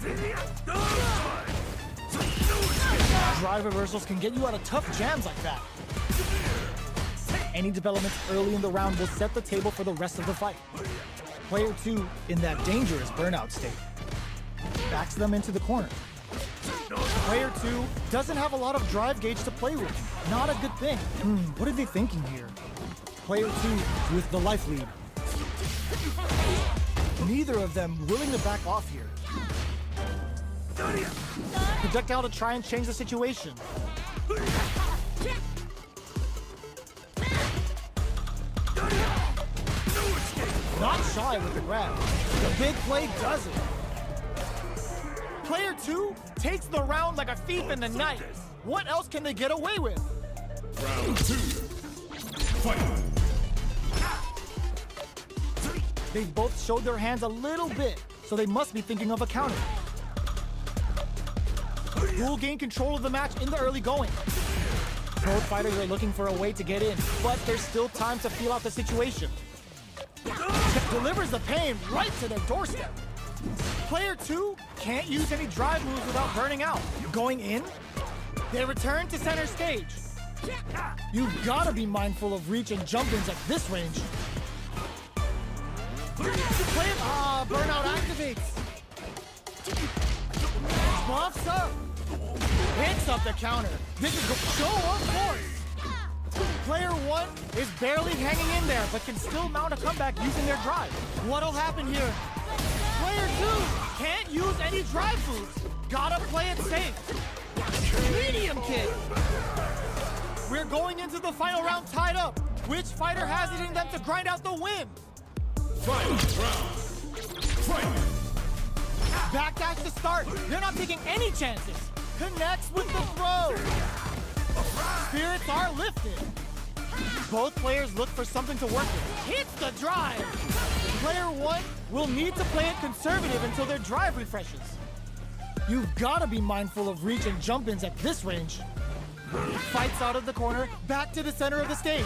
Speaker 1: yet. Drive reversals can get you out of tough jams like that. Any developments early in the round will set the table for the rest of the fight. Player 2 in that dangerous burnout state. Backs them into the corner. Player 2 doesn't have a lot of drive gauge to play with. Not a good thing. What are they thinking here? Player 2 with the life lead. Neither of them willing to back off here. Projectile to try and change the situation. Not shy with the grab. The big play does it. Player 2 takes the round like a thief in the night. What else can they get away with?
Speaker 2: Round 2. Fight.
Speaker 1: They've both showed their hands a little bit, so they must be thinking of a counter. Who will gain control of the match in the early going? Both fighters are looking for a way to get in, but there's still time to feel out the situation. Delivers the pain right to their doorstep. Player 2 can't use any drive moves without burning out. Going in, they return to center stage. You've gotta be mindful of reach and jump-ins at this range. Burnout activates. Buffs up. Hits up the counter. This is a show of force. Player 1 is barely hanging in there, but can still mount a comeback using their drive. What'll happen here? Player 2 can't use any drive moves. Gotta play it safe. Medium kick. We're going into the final round tied up. Which fighter has it in them to grind out the win?
Speaker 2: Final round. Fight.
Speaker 1: Backdash to start. They're not taking any chances. Connects with the throw. Spirits are lifted. Both players look for something to work with. Hits the drive. Player 1 will need to play it conservative until their drive refreshes. You've got to be mindful of reach and jump-ins at this range. Fights out of the corner, back to the center of the stage.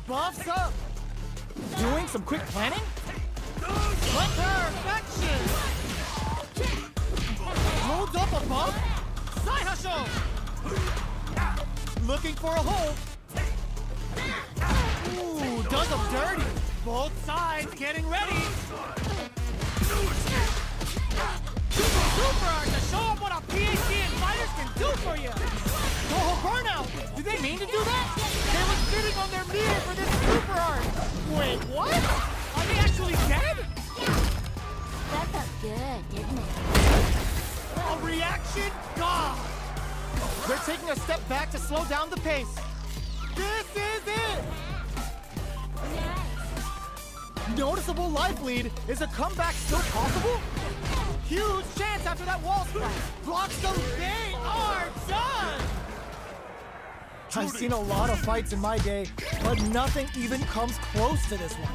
Speaker 1: Buffs up. Doing some quick planning? Perfection! Holds up a bump. Side hustle! Looking for a hold. Ooh, does them dirty. Both sides getting ready. Super art to show them what a PhD in fighters can do for you. Oh, burnout! Did they mean to do that? They were sitting on their meter for this super art. Wait, what? Are they actually dead?
Speaker 3: That felt good, didn't it?
Speaker 1: A reaction? God! They're taking a step back to slow down the pace. This is it!
Speaker 3: Nice.
Speaker 1: Noticeable life lead. Is a comeback still possible? Huge chance after that wall splash. Blocks them. They are done! I've seen a lot of fights in my day, but nothing even comes close to this one.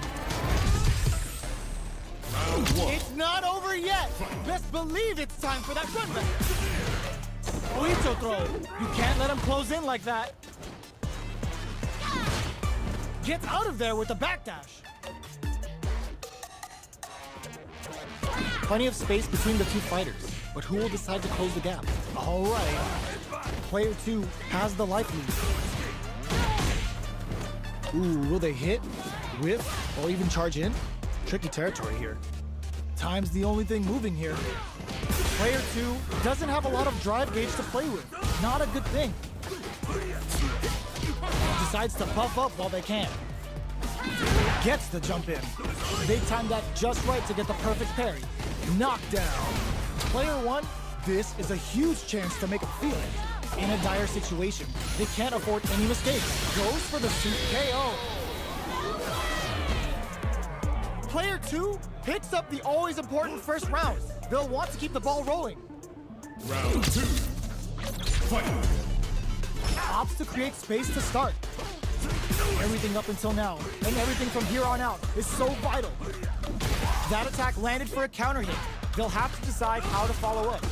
Speaker 1: It's not over yet. Best believe it's time for that run back. Oito throw. You can't let him close in like that. Gets out of there with the backdash. Plenty of space between the two fighters, but who will decide to close the gap? All right. Player 2 has the life lead. Ooh, will they hit, whiff, or even charge in? Tricky territory here. Time's the only thing moving here. Player 2 doesn't have a lot of drive gauge to play with. Not a good thing. Decides to buff up while they can. Gets the jump in. They timed that just right to get the perfect parry. Knockdown. Player 1, this is a huge chance to make a feel it. In a dire situation, they can't afford any mistakes. Goes for the suit KO. Player 2 picks up the always important first round. They'll want to keep the ball rolling.
Speaker 2: Round 2. Fight.
Speaker 1: Opts to create space to start. Everything up until now, and everything from here on out, is so vital. That attack landed for a counter hit. They'll have to decide how to follow up.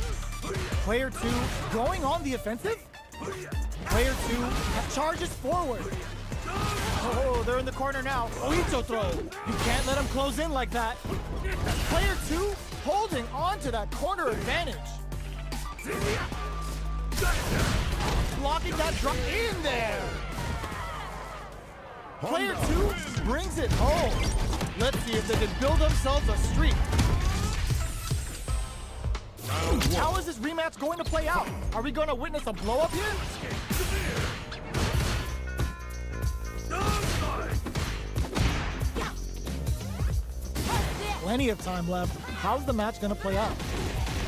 Speaker 1: Player 2 going on the offensive? Player 2 charges forward. Oh, they're in the corner now. Oito throw. You can't let them close in like that. Player 2 holding on to that corner advantage. Blocking that drop in there. Player 2 brings it home. Let's see if they can build themselves a streak. How is this rematch going to play out? Are we going to witness a blow up here? Plenty of time left. How's the match going to play out?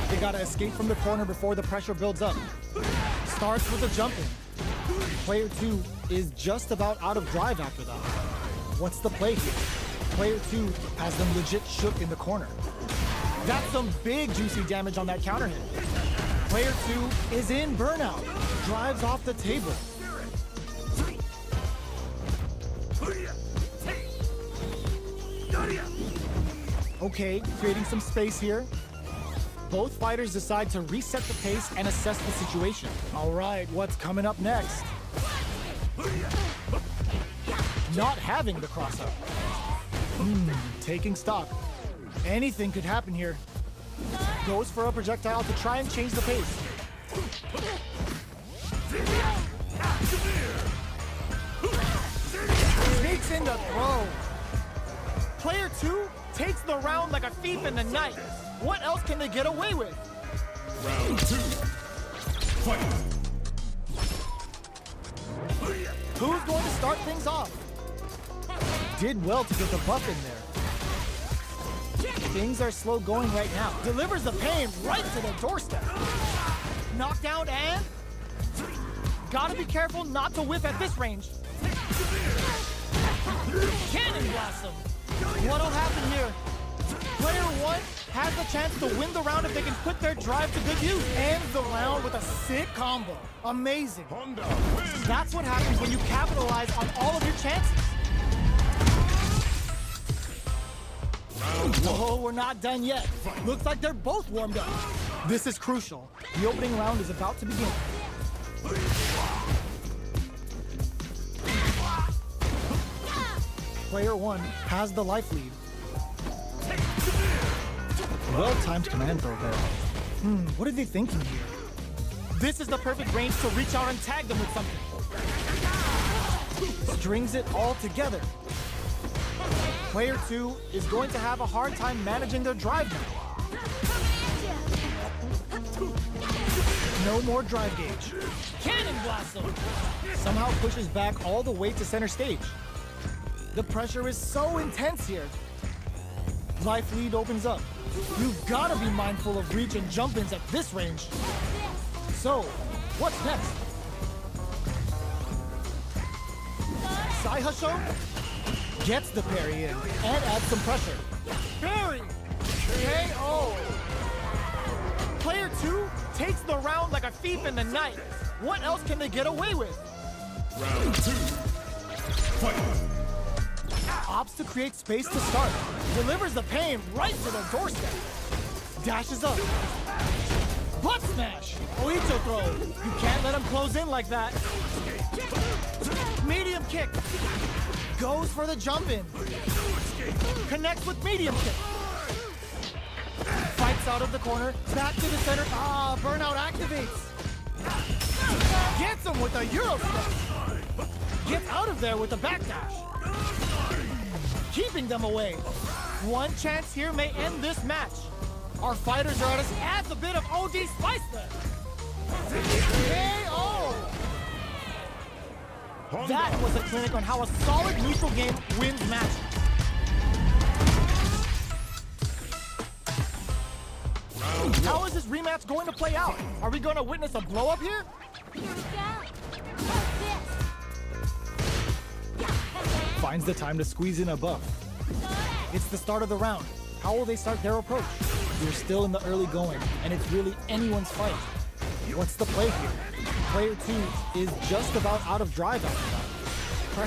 Speaker 1: They got to escape from the corner before the pressure builds up. Starts with a jump in. Player 2 is just about out of drive after that. What's the play here? Player 2 has them legit shook in the corner. That's some big juicy damage on that counter hit. Player 2 is in burnout. Drives off the table. Okay, creating some space here. Both fighters decide to reset the pace and assess the situation. All right, what's coming up next? Not having the cross-up. Taking stock. Anything could happen here. Goes for a projectile to try and change the pace. Sneaks in the throw. Player 2 takes the round like a thief in the night. What else can they get away with?
Speaker 2: Round 2. Fight.
Speaker 1: Who's going to start things off? Did well to get the buff in there. Things are slow going right now. Delivers the pain right to the doorstep. Knockdown and... Gotta be careful not to whiff at this range. Cannon blast him. What'll happen here? Player 1 has the chance to win the round if they can put their drive to good use. Ends the round with a sick combo. Amazing. That's what happens when you capitalize on all of your chances. Oh, we're not done yet. Looks like they're both warmed up. This is crucial. The opening round is about to begin. Player 1 has the life lead. Well-timed command throw there. What are they thinking here? This is the perfect range to reach out and tag them with something. Strings it all together. Player 2 is going to have a hard time managing their drive now. No more drive gauge. Cannon blast him! Somehow pushes back all the way to center stage. The pressure is so intense here. Life lead opens up. You've got to be mindful of reach and jump-ins at this range. So, what's next? Sai Hasho gets the parry in and adds some pressure. Parry! KO! Player 2 takes the round like a thief in the night. What else can they get away with?
Speaker 2: Round 2. Fight.
Speaker 1: Opts to create space to start. Delivers the pain right to the doorstep. Dashes up. Butt smash! Oicho throw. You can't let him close in like that. Medium kick. Goes for the jump in. Connects with medium kick. Fights out of the corner. Back to the center. Burnout activates. Gets him with a Euro step. Gets out of there with a backdash. Keeping them away. One chance here may end this match. Our fighters are at us. Adds a bit of OD spice there. KO! That was a clinic on how a solid neutral game wins matches. How is this rematch going to play out? Are we going to witness a blow-up here?
Speaker 3: Here we go. Like this.
Speaker 1: Finds the time to squeeze in a buff. It's the start of the round. How will they start their approach? We're still in the early going, and it's really anyone's fight. What's the play here? Player 2 is just about out of drive after that.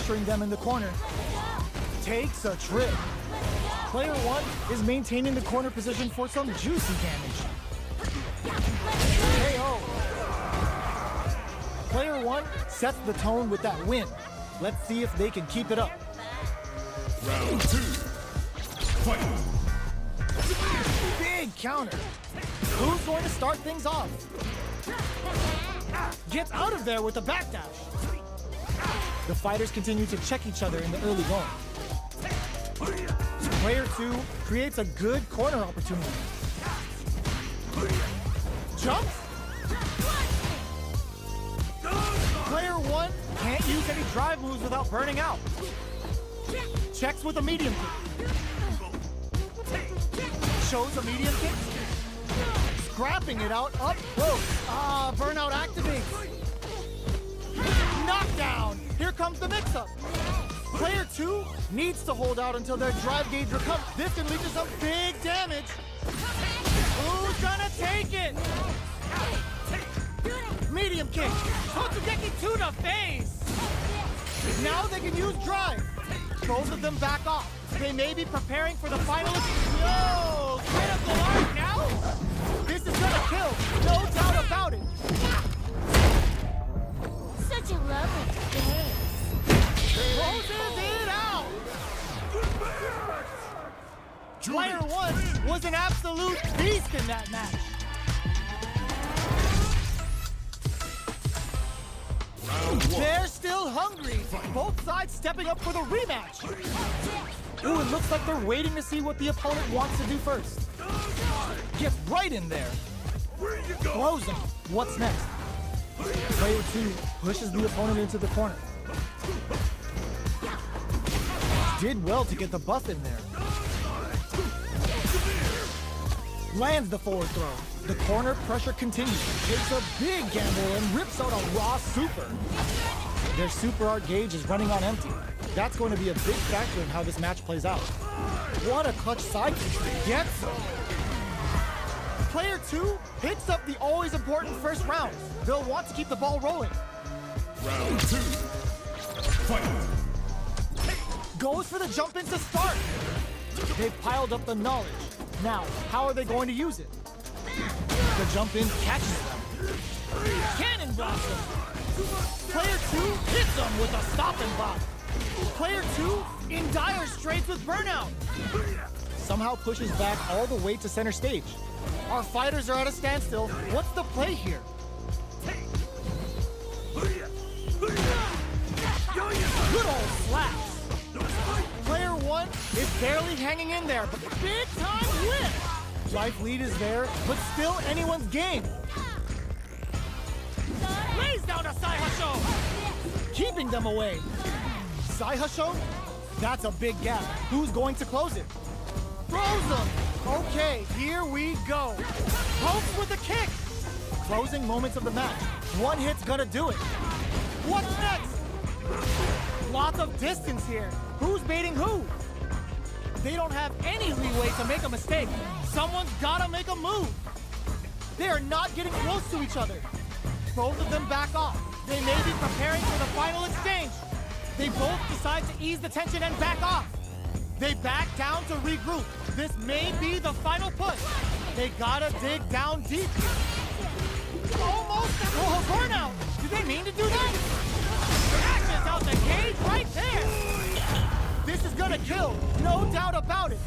Speaker 1: Pressuring them in the corner. Takes a trip. Player 1 is maintaining the corner position for some juicy damage. KO. Player 1 sets the tone with that win. Let's see if they can keep it up.
Speaker 2: Round 2. Fight.
Speaker 1: Big counter. Who's going to start things off? gets out of there with a backdash. The fighters continue to check each other in the early going. Player 2 creates a good corner opportunity. Jumps. Player 1 can't use any drive moves without burning out. Checks with a medium kick. Shows a medium kick. Scrapping it out up close. Burnout activates. Knockdown. Here comes the mix-up. Player 2 needs to hold out until their drive gauge recovers. This can lead to some big damage. Who's gonna take it? Medium kick. Totsugeki to the face. Now they can use drive. Both of them back off. They may be preparing for the final. Yo! Critical art now? This is gonna kill. No doubt about it.
Speaker 3: Such a lovely face.
Speaker 1: Closes it out. Player 1 was an absolute beast in that match. They're still hungry. Both sides stepping up for the rematch. Ooh, it looks like they're waiting to see what the opponent wants to do first. Get right in there. Throws him. What's next? Player 2 pushes the opponent into the corner. Did well to get the buff in there. Lands the forward throw. The corner pressure continues. Takes a big gamble and rips out a raw super. Their super art gauge is running on empty. That's going to be a big factor in how this match plays out. What a clutch side kick to get some. Player 2 picks up the always important first round. They'll want to keep the ball rolling.
Speaker 2: Round 2. Fight.
Speaker 1: Goes for the jump in to start. They've piled up the knowledge. Now, how are they going to use it? The jump in catches them. Cannon blossom. Player 2 hits them with a stop and block. Player 2 in dire straits with burnout. Somehow pushes back all the way to center stage. Our fighters are at a standstill. What's the play here? Good old slaps. Player 1 is barely hanging in there, but big time win. Life lead is there, but still anyone's game. Lays down a Saihasho, keeping them away. Saihasho? That's a big gap. Who's going to close it? Throws them. Okay, here we go. Pokes with a kick. Closing moments of the match. One hit's gonna do it. What's next? Lots of distance here. Who's baiting who? They don't have any leeway to make a mistake. Someone's gotta make a move. They are not getting close to each other. Both of them back off. They may be preparing for the final exchange. They both decide to ease the tension and back off. They back down to regroup. This may be the final push. They gotta dig down deep. Almost a burnout. Did they mean to do that? Crashes out the cage right there. This is gonna kill, no doubt about it.